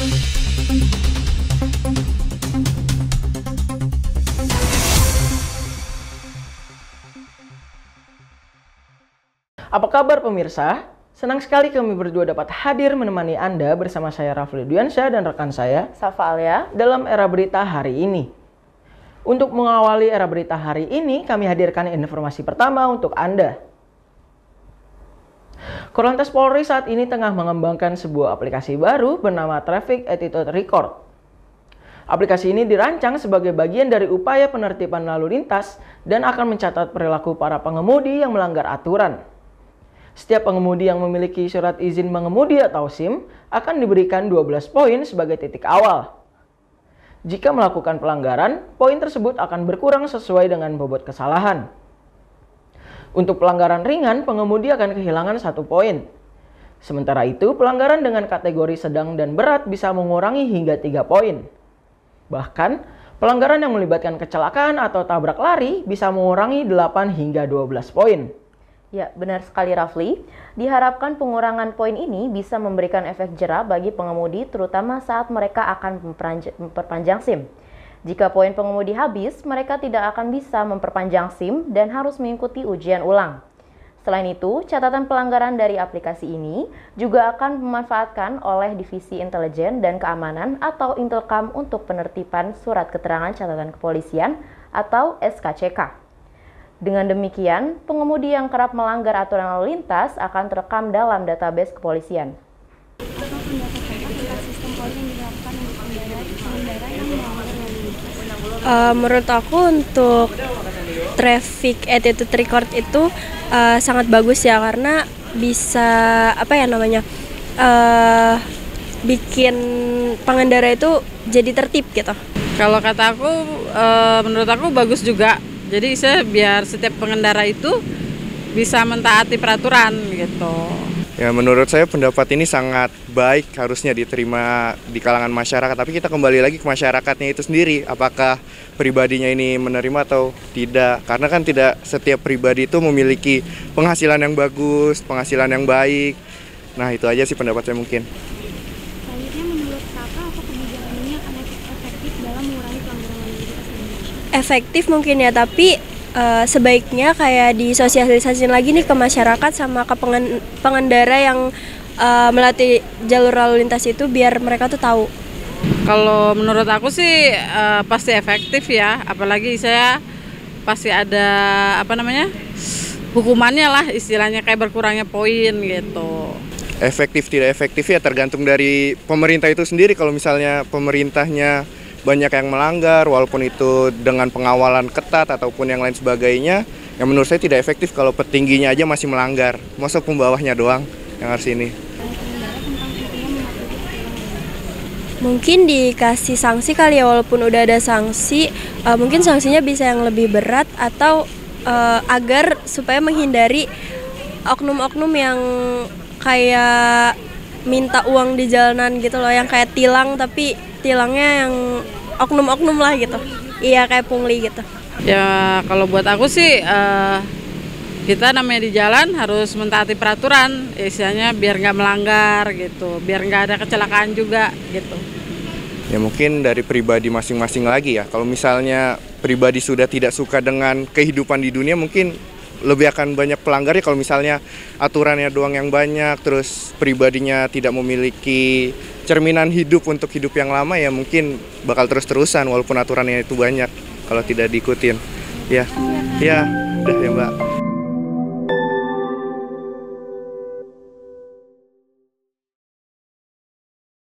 Apa kabar pemirsa? Senang sekali kami berdua dapat hadir menemani Anda bersama saya Rafli Duyansyah dan rekan saya Safa Alia dalam Era Berita hari ini. Untuk mengawali Era Berita hari ini, kami hadirkan informasi pertama untuk Anda. Korlantas Polri saat ini tengah mengembangkan sebuah aplikasi baru bernama Traffic Attitude Record. Aplikasi ini dirancang sebagai bagian dari upaya penertiban lalu lintas dan akan mencatat perilaku para pengemudi yang melanggar aturan. Setiap pengemudi yang memiliki surat izin mengemudi atau SIM akan diberikan 12 poin sebagai titik awal. Jika melakukan pelanggaran, poin tersebut akan berkurang sesuai dengan bobot kesalahan. Untuk pelanggaran ringan, pengemudi akan kehilangan 1 poin. Sementara itu, pelanggaran dengan kategori sedang dan berat bisa mengurangi hingga 3 poin. Bahkan, pelanggaran yang melibatkan kecelakaan atau tabrak lari bisa mengurangi 8 hingga 12 poin. Ya, benar sekali Rafli. Diharapkan pengurangan poin ini bisa memberikan efek jera bagi pengemudi terutama saat mereka akan memperpanjang SIM. Jika poin pengemudi habis, mereka tidak akan bisa memperpanjang SIM dan harus mengikuti ujian ulang. Selain itu, catatan pelanggaran dari aplikasi ini juga akan dimanfaatkan oleh Divisi Intelijen dan Keamanan atau Intelkam untuk penertiban surat keterangan catatan kepolisian atau SKCK. Dengan demikian, pengemudi yang kerap melanggar aturan lalu lintas akan terekam dalam database kepolisian. Menurut aku untuk traffic attitude record itu sangat bagus ya, karena bisa bikin pengendara itu jadi tertib gitu. Kalau kata aku, menurut aku bagus juga. Jadi biar setiap pengendara itu bisa mentaati peraturan gitu. Ya, menurut saya pendapat ini sangat baik, harusnya diterima di kalangan masyarakat. Tapi kita kembali lagi ke masyarakatnya itu sendiri, apakah pribadinya ini menerima atau tidak. Karena kan tidak setiap pribadi itu memiliki penghasilan yang bagus, penghasilan yang baik. Nah, itu aja sih pendapat saya mungkin. Selanjutnya, menurut Kakak, apa kebijakan ini akan efektif dalam mengurangi pelanggaran lalu lintas di Indonesia? Efektif mungkin ya, tapi sebaiknya kayak disosialisasiin lagi nih ke masyarakat sama ke pengendara yang melatih jalur lalu lintas itu, biar mereka tuh tahu. Kalau menurut aku sih pasti efektif ya, apalagi saya pasti ada hukumannya lah, istilahnya kayak berkurangnya poin gitu. Efektif tidak efektif ya tergantung dari pemerintah itu sendiri. Kalau misalnya pemerintahnya banyak yang melanggar, walaupun itu dengan pengawalan ketat ataupun yang lain sebagainya, yang menurut saya tidak efektif kalau petingginya aja masih melanggar. Masa pembawahnya doang yang harus ini. Mungkin dikasih sanksi kali ya, walaupun udah ada sanksi, mungkin sanksinya bisa yang lebih berat atau agar supaya menghindari oknum-oknum yang kayak minta uang di jalanan gitu loh, yang kayak tilang tapi tilangnya yang oknum-oknum lah gitu. Iya, kayak pungli gitu. Ya kalau buat aku sih kita namanya di jalan harus mentaati peraturan, istilahnya biar nggak melanggar gitu, biar nggak ada kecelakaan juga gitu. Ya mungkin dari pribadi masing-masing lagi ya. Kalau misalnya pribadi sudah tidak suka dengan kehidupan di dunia, mungkin lebih akan banyak pelanggarnya. Kalau misalnya aturannya doang yang banyak, terus pribadinya tidak memiliki cerminan hidup untuk hidup yang lama, ya mungkin bakal terus-terusan walaupun aturannya itu banyak kalau tidak diikutin. Ya, udah ya Mbak.